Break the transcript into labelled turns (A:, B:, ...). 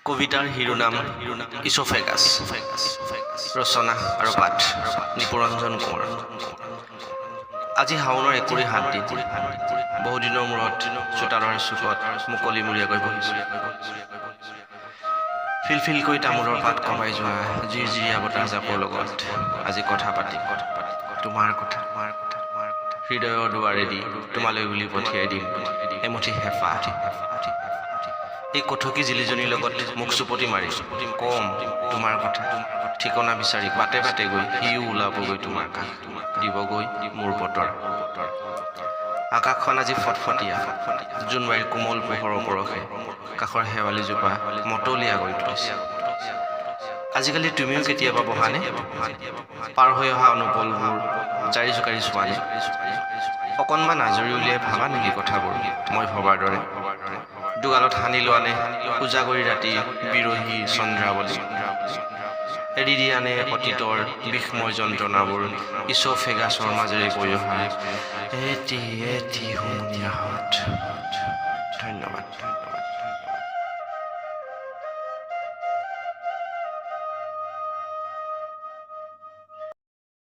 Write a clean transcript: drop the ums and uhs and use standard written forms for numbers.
A: কবিতাৰ শিৰোনাম ইছ'ফেগাছ, ৰচনা আৰু পাঠ নিপুৰঞ্জন কোঁৱৰ। আজি শাওনৰ 7 দিন, বহুদিনৰ মূৰত চোতালৰ চুকত মুকলিমূৰীয়াকৈ বহিছোঁ। ফিলফিলকৈ তামোলৰ পাত কমাই যোৱা জিৰজিৰীয়া বতাহজাকৰ লগত আজি কথা পাতিম তোমাৰ কথা। হৃদয়ৰ দুৱাৰেদি তোমালৈ বুলি পঠিয়াই দিম এমুঠি হেঁপাহ। এই কথকি জিলিজনীৰ লগত মুখ চুপতি মাৰি কম তোমাৰ কথা। ঠিকনা বিচাৰি বাটে বাটে গৈ সিও ওলাবগৈ তোমাৰ কাষ, দিবগৈ মোৰ বতৰ। আকাশখন আজি ফটফটীয়া, জোনবাৰীৰ কোমল পোহৰৰ পৰশে কাষৰ শেৱালিজোপা মতলীয়াকৈ তুলিছে। আজিকালি তুমিও কেতিয়াবা বহানে পাৰ হৈ অহা অনুপলবোৰ জাৰি জোকাৰি চোৱানে? অকণমান আজৰি উলিয়াই ভাবা নেকি কথাবোৰ মই ভবাৰ দৰে? দুগালত সানি লোৱানে উজাগৰি ৰাতি বিৰহী চন্দ্ৰাৱলী? এৰি দিয়ানে অতীতৰ বিষময় যন্ত্ৰণাবোৰ ইছ'ফেগাছৰ মাজেৰে বৈ অহা এটি হুমুনিয়াহত? ধন্যবাদ।